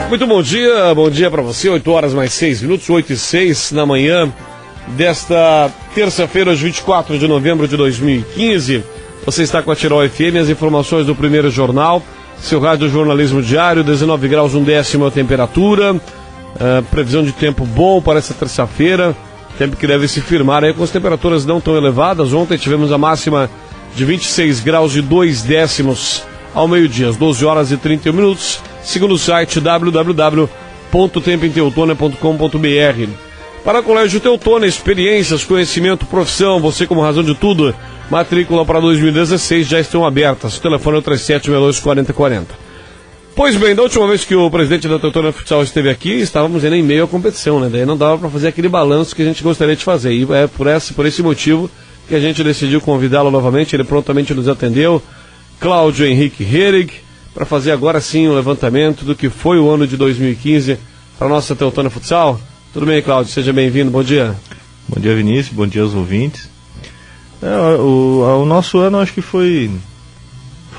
Muito bom dia para você, 8 horas mais 6 minutos, 8 e 6 na manhã desta terça-feira, hoje 24 de novembro de 2015. Você está com a Tirol FM, as informações do primeiro jornal, seu rádio jornalismo diário, 19 graus 1/10 a temperatura, previsão de tempo bom para essa terça-feira, tempo que deve se firmar aí com as temperaturas não tão elevadas. Ontem tivemos a máxima de 26 graus e 2/10 ao meio-dia, às 12 horas e 31 minutos, segundo o site www.tempoemteutônia.com.br. Para o Colégio Teutônia, experiências, conhecimento, profissão, você como razão de tudo, matrícula para 2016 já estão abertas. O telefone é o 3762-4040. Pois bem, da última vez que o presidente da Teutônia Futsal esteve aqui, estávamos ainda em meio à competição, né? Daí não dava para fazer aquele balanço que a gente gostaria de fazer. E é por esse motivo que a gente decidiu convidá-lo novamente. Ele prontamente nos atendeu, Cláudio Henrique Herig, para fazer agora sim um levantamento do que foi o ano de 2015 para a nossa Teutônia Futsal. Tudo bem, Cláudio? Seja bem-vindo, bom dia. Bom dia, Vinícius, bom dia aos ouvintes. O nosso ano acho que foi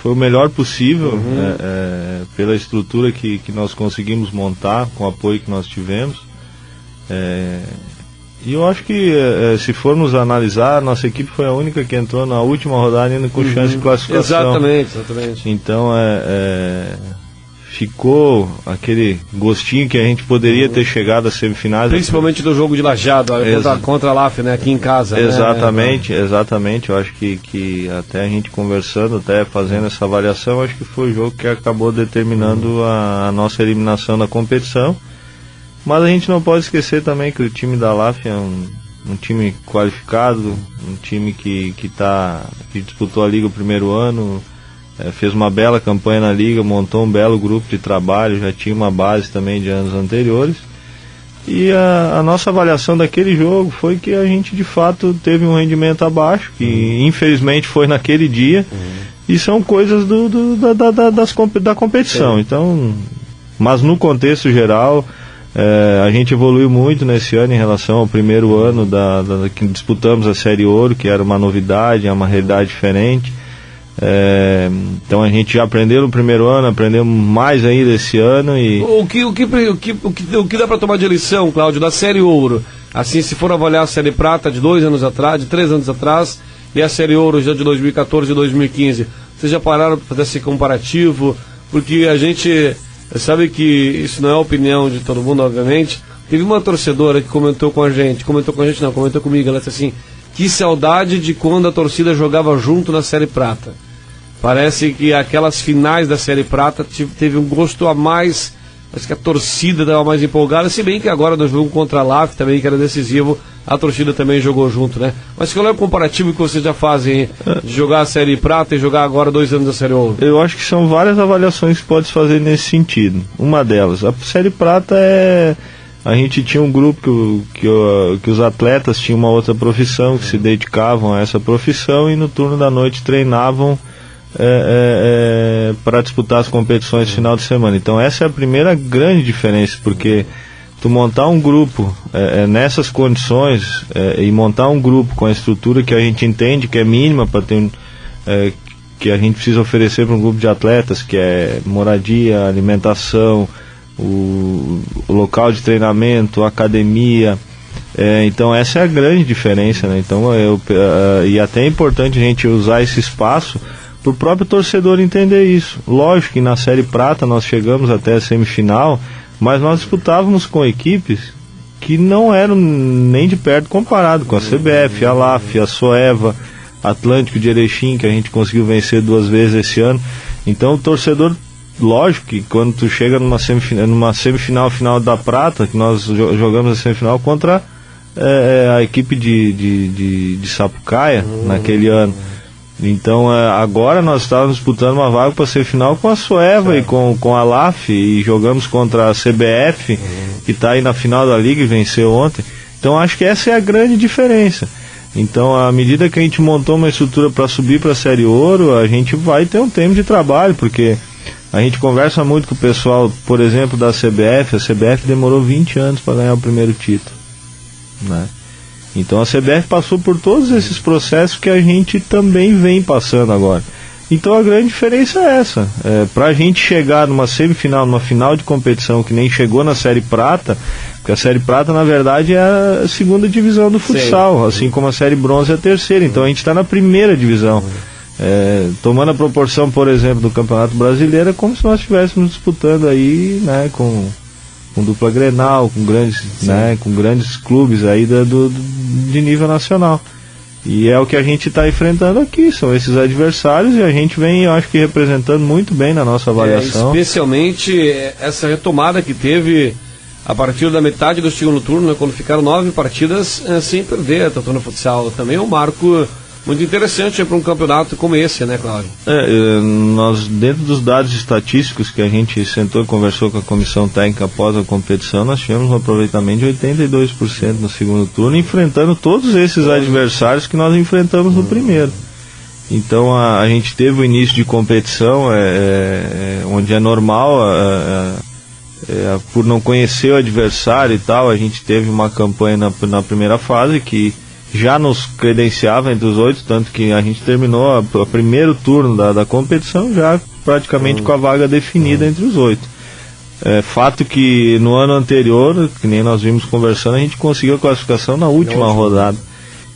o melhor possível, pela estrutura que nós conseguimos montar, com o apoio que nós tivemos. E eu acho que, se formos analisar, nossa equipe foi a única que entrou na última rodada ainda com chance de classificação. Exatamente. Então, ficou aquele gostinho que a gente poderia ter chegado às semifinais. Principalmente do jogo de Lajeado, contra a LAF, né, aqui em casa. Exatamente. Eu acho que até a gente conversando, até fazendo essa avaliação, acho que foi o jogo que acabou determinando a nossa eliminação da competição. Mas a gente não pode esquecer também que o time da LAF é um time qualificado, um time que disputou a Liga o primeiro ano, fez uma bela campanha na Liga, montou um belo grupo de trabalho, já tinha uma base também de anos anteriores. E a nossa avaliação daquele jogo foi que a gente de fato teve um rendimento abaixo, que infelizmente foi naquele dia, e são coisas da competição. Então, mas no contexto geral, a gente evoluiu muito nesse ano em relação ao primeiro ano que disputamos a Série Ouro, que era uma novidade, é uma realidade diferente. Então a gente já aprendeu no primeiro ano, aprendemos mais ainda esse ano. E o que dá para tomar de lição, Cláudio, da Série Ouro? Assim, se for avaliar a Série Prata de 2 anos atrás, de 3 anos atrás, e a Série Ouro já de 2014 e 2015, vocês já pararam para fazer esse comparativo? Porque a gente sabe que isso não é a opinião de todo mundo, obviamente. Teve uma torcedora que comentou comigo, ela disse assim: que saudade de quando a torcida jogava junto na Série Prata. Parece que aquelas finais da Série Prata teve um gosto a mais, parece que a torcida estava mais empolgada, se bem que agora no jogo contra a LAF também, que era decisivo, a torcida também jogou junto, né? Mas qual é o comparativo que vocês já fazem de jogar a Série Prata e jogar agora 2 anos da Série Ouro? Eu acho que são várias avaliações que pode fazer nesse sentido. Uma delas, a Série Prata a gente tinha um grupo que os atletas tinham uma outra profissão, que se dedicavam a essa profissão e no turno da noite treinavam para disputar as competições no final de semana. Então essa é a primeira grande diferença, porque tu montar um grupo nessas condições e montar um grupo com a estrutura que a gente entende que é mínima para ter que a gente precisa oferecer para um grupo de atletas, que é moradia, alimentação, o local de treinamento, a academia. Então essa é a grande diferença, né? Então e até é importante a gente usar esse espaço para o próprio torcedor entender isso. Lógico que na Série Prata nós chegamos até a semifinal, mas nós disputávamos com equipes que não eram nem de perto comparado com a CBF, a LAF, a Soeva, Atlântico de Erechim, que a gente conseguiu vencer 2 vezes esse ano. Então o torcedor, lógico que quando tu chega numa semifinal, final da Prata, que nós jogamos a semifinal contra a equipe de Sapucaia naquele ano. Então agora nós estávamos disputando uma vaga para a semifinal com a Soeva e com a LAF, e jogamos contra a CBF, que está aí na final da Liga e venceu ontem. Então acho que essa é a grande diferença. Então, à medida que a gente montou uma estrutura para subir para a Série Ouro, a gente vai ter um tempo de trabalho, porque a gente conversa muito com o pessoal, por exemplo, da CBF. A CBF demorou 20 anos para ganhar o primeiro título, né? Então a CBF passou por todos esses processos que a gente também vem passando agora. Então a grande diferença é essa. Para a gente chegar numa semifinal, numa final de competição que nem chegou na Série Prata, porque a Série Prata na verdade é a segunda divisão do futsal, assim como a Série Bronze é a terceira, então a gente está na primeira divisão. Tomando a proporção, por exemplo, do Campeonato Brasileiro, é como se nós estivéssemos disputando aí, né, com dupla Grenal, com grandes clubes aí de nível nacional. E é o que a gente está enfrentando aqui, são esses adversários, e a gente vem, eu acho que representando muito bem na nossa avaliação. Especialmente essa retomada que teve a partir da metade do segundo turno, né, quando ficaram 9 partidas sem perder, tanto no futsal. Também é um marco muito interessante para um campeonato como esse, né, Cláudio? Nós, dentro dos dados estatísticos que a gente sentou e conversou com a comissão técnica após a competição, nós tivemos um aproveitamento de 82% no segundo turno, enfrentando todos esses adversários que nós enfrentamos no primeiro. Então a gente teve o início de competição, onde é normal, por não conhecer o adversário e tal, a gente teve uma campanha na primeira fase que já nos credenciava entre os 8, tanto que a gente terminou o primeiro turno da competição já praticamente com a vaga definida entre os 8. Fato que no ano anterior, que nem nós vimos conversando, a gente conseguiu a classificação na última rodada.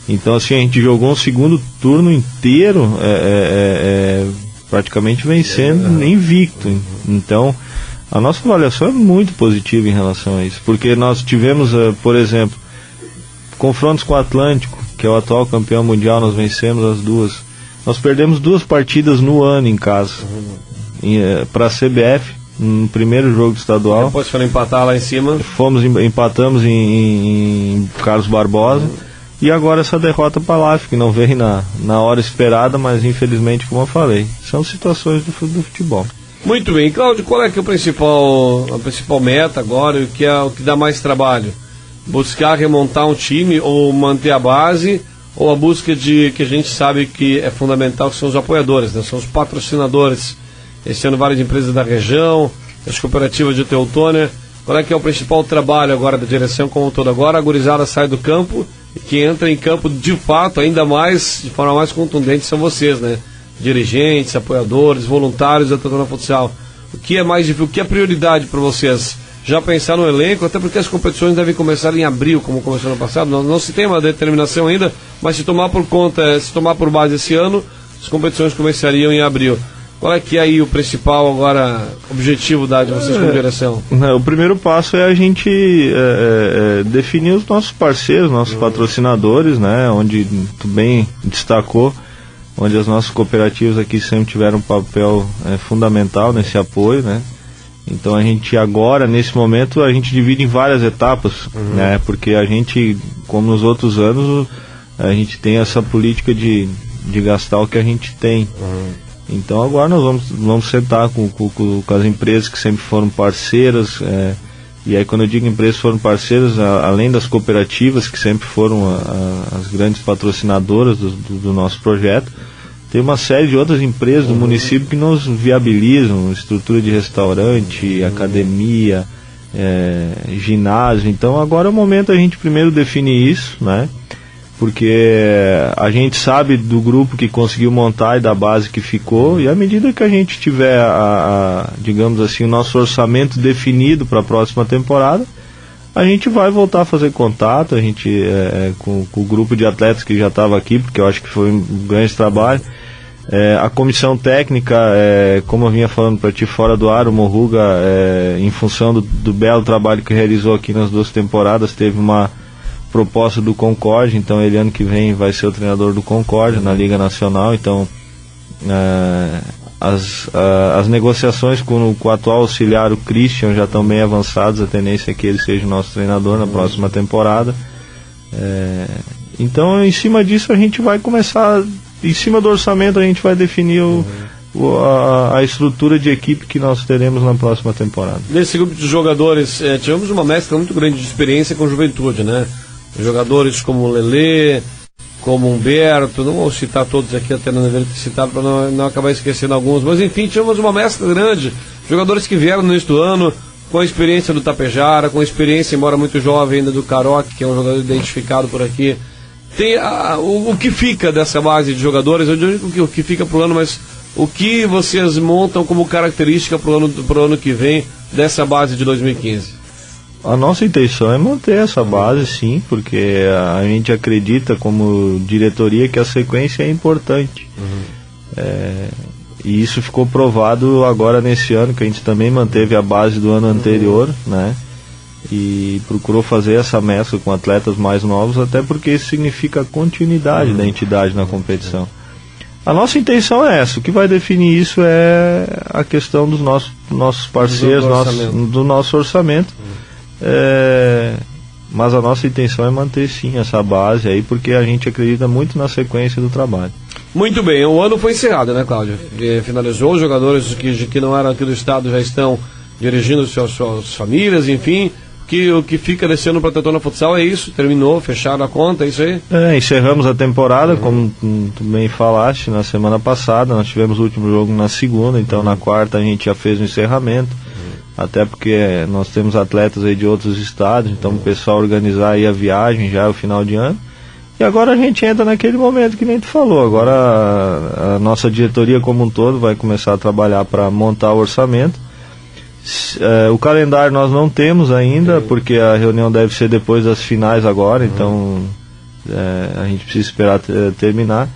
Então assim, a gente jogou um segundo turno inteiro praticamente vencendo invicto. Então a nossa avaliação é muito positiva em relação a isso, porque nós tivemos, por exemplo, confrontos com o Atlântico, que é o atual campeão mundial, nós vencemos as duas. Nós perdemos 2 partidas no ano em casa, para a CBF, no primeiro jogo estadual. Depois foram empatar lá em cima. Empatamos em Carlos Barbosa, e agora essa derrota para a LAF, que não veio na hora esperada, mas infelizmente, como eu falei, são situações do futebol. Muito bem, Cláudio, qual é que é a principal meta agora, o que dá mais trabalho? Buscar remontar um time ou manter a base, ou a busca de que a gente sabe que é fundamental, que são os apoiadores, né? São os patrocinadores. Esse ano várias empresas da região, as cooperativas de Teutônia. Qual é que é o principal trabalho agora da direção como um todo? Agora a gurizada sai do campo e que entra em campo de fato, ainda mais, de forma mais contundente, são vocês, né? Dirigentes, apoiadores, voluntários da Teutônia Futsal. O que é mais difícil, o que é prioridade para vocês? Já pensar no elenco, até porque as competições devem começar em abril, como começou no passado. Não se tem uma determinação ainda, mas se tomar por base esse ano, as competições começariam em abril. Qual é que é aí o principal agora objetivo de vocês como direção? O primeiro passo é a gente definir os nossos parceiros, nossos patrocinadores, né? Onde tu bem destacou, onde as nossas cooperativas aqui sempre tiveram um papel fundamental nesse apoio, né? Então a gente agora, nesse momento, a gente divide em várias etapas, né? Porque a gente, como nos outros anos, a gente tem essa política de gastar o que a gente tem. Então agora nós vamos sentar com as empresas que sempre foram parceiras, e aí quando eu digo empresas foram parceiras, além das cooperativas que sempre foram as grandes patrocinadoras do nosso projeto, tem uma série de outras empresas do município que nos viabilizam, estrutura de restaurante, academia, ginásio. Então agora é o momento a gente primeiro definir isso, né? Porque a gente sabe do grupo que conseguiu montar e da base que ficou, e à medida que a gente tiver, digamos assim, o nosso orçamento definido para a próxima temporada, a gente vai voltar a fazer contato, a gente com o grupo de atletas que já estava aqui, porque eu acho que foi um grande trabalho. A comissão técnica, como eu vinha falando para ti fora do ar, o Morruga, em função do belo trabalho que realizou aqui nas 2 temporadas, teve uma proposta do Concórdia, então ele ano que vem vai ser o treinador do Concórdia na Liga Nacional. Então as negociações com o atual auxiliar, o Christian, já estão bem avançadas, a tendência é que ele seja o nosso treinador na próxima temporada. Então em cima disso a gente vai começar, em cima do orçamento a gente vai definir a estrutura de equipe que nós teremos na próxima temporada. Nesse grupo de jogadores, tivemos uma mescla muito grande de experiência com juventude, né? Jogadores como o Lelê, como o Humberto, não vou citar todos aqui, até não deveria ter citado para não acabar esquecendo alguns, mas enfim, tivemos uma mescla grande, jogadores que vieram no início do ano, com a experiência do Tapejara, com a experiência, embora muito jovem ainda, do Caroque, que é um jogador identificado por aqui. Tem o que fica dessa base de jogadores, eu digo que o que fica pro ano, mas o que vocês montam como característica para o ano que vem dessa base de 2015? A nossa intenção é manter essa base, sim, porque a gente acredita como diretoria que a sequência é importante. E isso ficou provado agora nesse ano, que a gente também manteve a base do ano anterior, né? E procurou fazer essa mescla com atletas mais novos, até porque isso significa a continuidade da entidade na competição. A nossa intenção é essa. O que vai definir isso é a questão dos nossos parceiros, do nosso orçamento. Mas a nossa intenção é manter sim essa base aí, porque a gente acredita muito na sequência do trabalho. Muito bem, o ano foi encerrado, né, Cláudio? Finalizou, os jogadores que não eram aqui do estado já estão dirigindo suas famílias, enfim. O que fica desse ano para Tetona Futsal é isso, terminou, fecharam a conta, é isso aí? Encerramos a temporada, como tu bem falaste, na semana passada. Nós tivemos o último jogo na segunda, então na quarta a gente já fez o encerramento. Até porque nós temos atletas aí de outros estados, então o pessoal organizar aí a viagem já é o final de ano. E agora a gente entra naquele momento que nem tu falou. Agora a nossa diretoria como um todo vai começar a trabalhar para montar o orçamento. O calendário nós não temos ainda, porque a reunião deve ser depois das finais agora, então a gente precisa esperar terminar.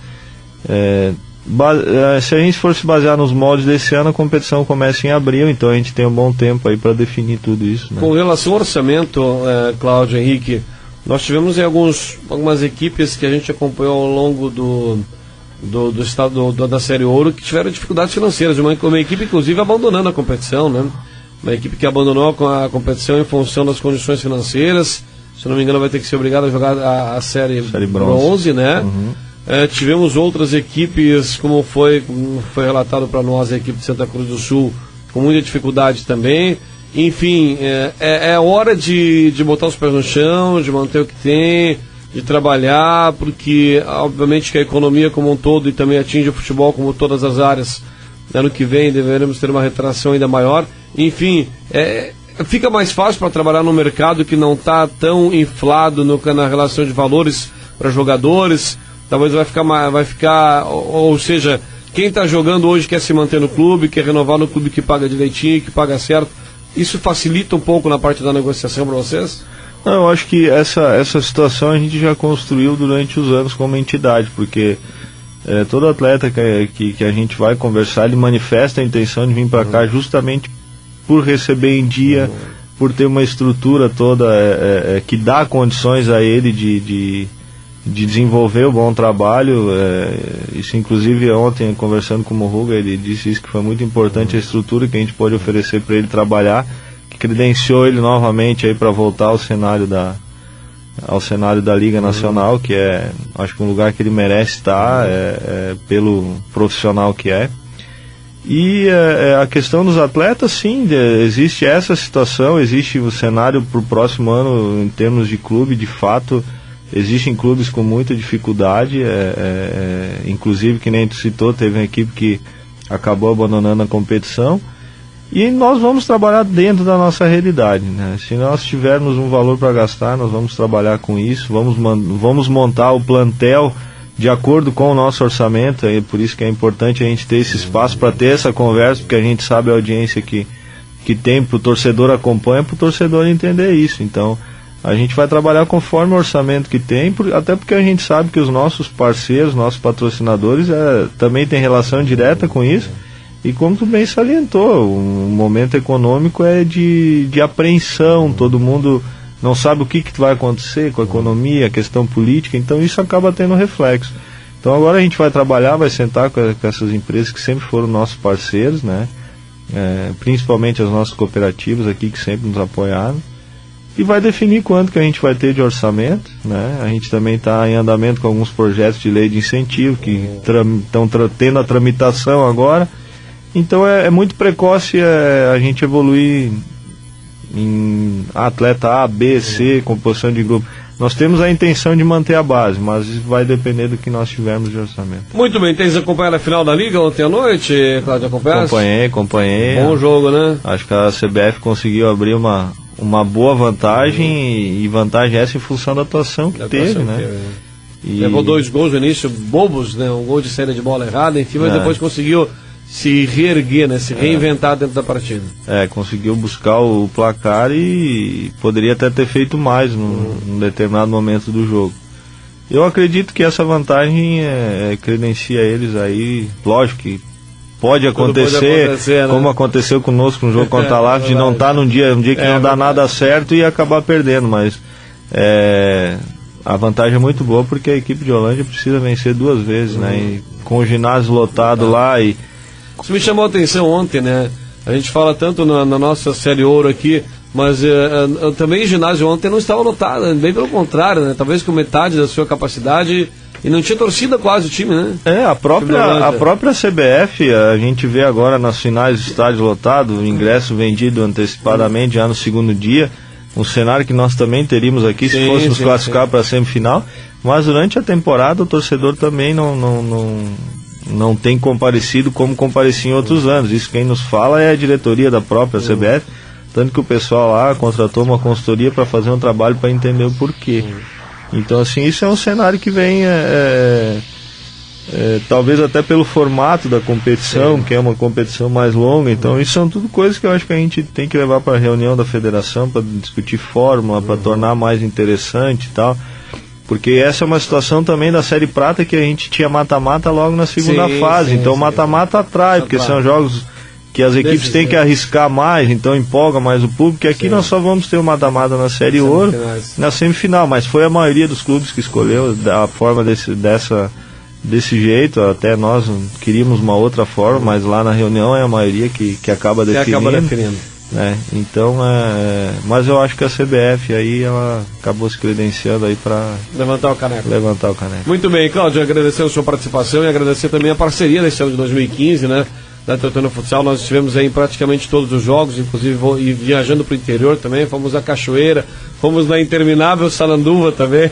Se a gente for se basear nos moldes desse ano, a competição começa em abril, então a gente tem um bom tempo aí para definir tudo isso, né? Com relação ao orçamento, Cláudio, Henrique, nós tivemos algumas equipes que a gente acompanhou ao longo do estado da Série Ouro que tiveram dificuldades financeiras, uma equipe inclusive abandonando a competição, né? Uma equipe que abandonou a competição em função das condições financeiras, se não me engano vai ter que ser obrigado a jogar a série bronze, né? Tivemos outras equipes, como foi relatado para nós, a equipe de Santa Cruz do Sul, com muita dificuldade também. Enfim, é hora de botar os pés no chão, de manter o que tem, de trabalhar, porque obviamente que a economia como um todo e também atinge o futebol como todas as áreas. Ano que vem deveremos ter uma retração ainda maior. Enfim, fica mais fácil para trabalhar no mercado que não está tão inflado na relação de valores para jogadores. Talvez vai ficar, ou seja, quem está jogando hoje quer se manter no clube, quer renovar no clube que paga direitinho, que paga certo. Isso facilita um pouco na parte da negociação para vocês? Não, eu acho que essa situação a gente já construiu durante os anos como entidade, porque todo atleta que a gente vai conversar, ele manifesta a intenção de vir para cá justamente por receber em dia, por ter uma estrutura toda que dá condições a ele de desenvolver o bom trabalho. Isso inclusive ontem conversando com o Morruga, ele disse isso, que foi muito importante a estrutura que a gente pode oferecer para ele trabalhar, que credenciou ele novamente aí para voltar ao cenário da Liga Nacional, que acho que um lugar que ele merece estar, pelo profissional que é. E a questão dos atletas, sim, existe essa situação, existe o cenário para o próximo ano em termos de clube, de fato. Existem clubes com muita dificuldade, inclusive, que nem tu citou, teve uma equipe que acabou abandonando a competição, e nós vamos trabalhar dentro da nossa realidade, né? Se nós tivermos um valor para gastar, nós vamos trabalhar com isso, vamos montar o plantel de acordo com o nosso orçamento. Por isso que é importante a gente ter esse espaço para ter essa conversa, porque a gente sabe a audiência que tem, para o torcedor acompanha, para o torcedor entender isso. Então a gente vai trabalhar conforme o orçamento que tem, até porque a gente sabe que os nossos parceiros, nossos patrocinadores também têm relação direta com isso. E como tu bem salientou, o momento econômico é de apreensão, todo mundo não sabe o que vai acontecer com a economia, a questão política, então isso acaba tendo reflexo. Então agora a gente vai trabalhar, vai sentar com essas empresas que sempre foram nossos parceiros, né? Principalmente as nossas cooperativas aqui que sempre nos apoiaram, e vai definir quanto que a gente vai ter de orçamento, né? A gente também está em andamento com alguns projetos de lei de incentivo que estão tendo a tramitação agora. Então é muito precoce a gente evoluir em atleta A, B, C, composição de grupo. Nós temos a intenção de manter a base, mas isso vai depender do que nós tivermos de orçamento. Muito bem, tens acompanhado a final da Liga ontem à noite, Cláudio? Acompanhei. Bom jogo, né? Acho que a CBF conseguiu abrir uma boa vantagem, e vantagem essa em função da atuação que teve, né? Levou 2 gols no início, bobos, né? Um gol de saída de bola errada, enfim, mas depois conseguiu se reerguer, né? Se reinventar dentro da partida. Conseguiu buscar o placar e poderia até ter feito mais num determinado momento do jogo. Eu acredito que essa vantagem credencia eles aí, lógico que pode acontecer, né? Como aconteceu conosco no jogo contra a LAF, de não estar num dia que não dá nada certo e acabar perdendo, mas a vantagem é muito boa porque a equipe de Holândia precisa vencer 2 vezes, né? E com o ginásio lotado lá e... Isso me chamou a atenção ontem, né? A gente fala tanto na nossa Série Ouro aqui, mas também o ginásio ontem não estava lotado, bem pelo contrário, né? Talvez com metade da sua capacidade, e não tinha torcida quase o time, né? A própria CBF, a gente vê agora nas finais do estádio lotado, o ingresso vendido antecipadamente já no segundo dia, um cenário que nós também teríamos aqui se fôssemos classificar para a semifinal, mas durante a temporada o torcedor também não tem comparecido como comparecia em outros anos. Isso quem nos fala é a diretoria da própria CBF, tanto que o pessoal lá contratou uma consultoria para fazer um trabalho para entender o porquê. Então, assim, isso é um cenário que vem talvez até pelo formato da competição, que é uma competição mais longa. Então, isso são tudo coisas que eu acho que a gente tem que levar para a reunião da federação para discutir fórmula, para tornar mais interessante e tal. Porque essa é uma situação também da Série Prata, que a gente tinha mata-mata logo na segunda fase. Então mata-mata atrai, porque são jogos que as equipes têm que arriscar mais, então empolga mais o público. E aqui nós só vamos ter o mata-mata na Série Ouro, na semifinal. Mas foi a maioria dos clubes que escolheu da forma desse jeito. Até nós queríamos uma outra forma, mas lá na reunião é a maioria que acaba definindo. Então, mas eu acho que a CBF aí ela acabou se credenciando aí para levantar o caneco. Muito bem, Cláudio, agradecer a sua participação e agradecer também a parceria desse ano de 2015, né, da Teutônia Futsal. Nós estivemos aí em praticamente todos os jogos, inclusive viajando para o interior também, fomos à Cachoeira, fomos na interminável Sananduva também,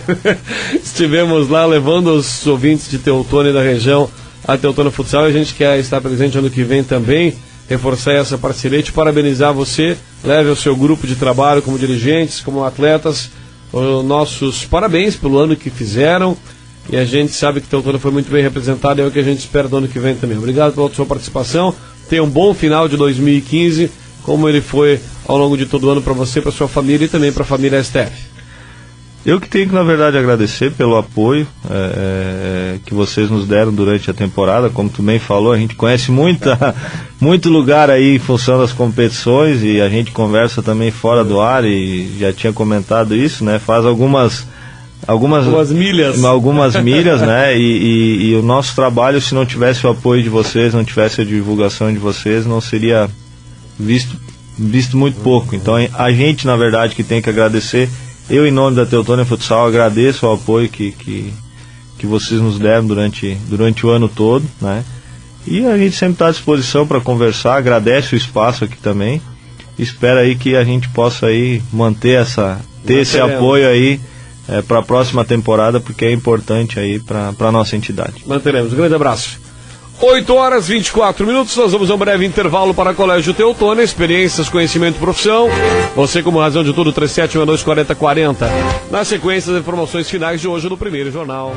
estivemos lá levando os ouvintes de Teutônia e da região a Teutônia Futsal, e a gente quer estar presente ano que vem também, reforçar essa parceria e te parabenizar você, leve o seu grupo de trabalho como dirigentes, como atletas, os nossos parabéns pelo ano que fizeram, e a gente sabe que Teutônia foi muito bem representado, e é o que a gente espera do ano que vem também. Obrigado pela sua participação, tenha um bom final de 2015, como ele foi ao longo de todo o ano para você, para sua família e também para a família STF. Eu que tenho que, na verdade, agradecer pelo apoio que vocês nos deram durante a temporada. Como tu bem falou, a gente conhece muito lugar aí em função das competições, e a gente conversa também fora do ar, e já tinha comentado isso, né? Faz algumas milhas, né? E o nosso trabalho, se não tivesse o apoio de vocês, não tivesse a divulgação de vocês, não seria visto muito pouco. Então a gente, na verdade, que tem que agradecer. Eu, em nome da Teutônia Futsal, agradeço o apoio que vocês nos deram durante o ano todo, né? E a gente sempre está à disposição para conversar, agradece o espaço aqui também. Espero aí que a gente possa aí ter esse apoio aí para a próxima temporada, porque é importante aí para a nossa entidade. Manteremos. Um grande abraço. 8h24, nós vamos a um breve intervalo para Colégio Teutônia, experiências, conhecimento e profissão. Você, como razão de tudo, 37124040. Na sequência, as informações finais de hoje no Primeiro Jornal.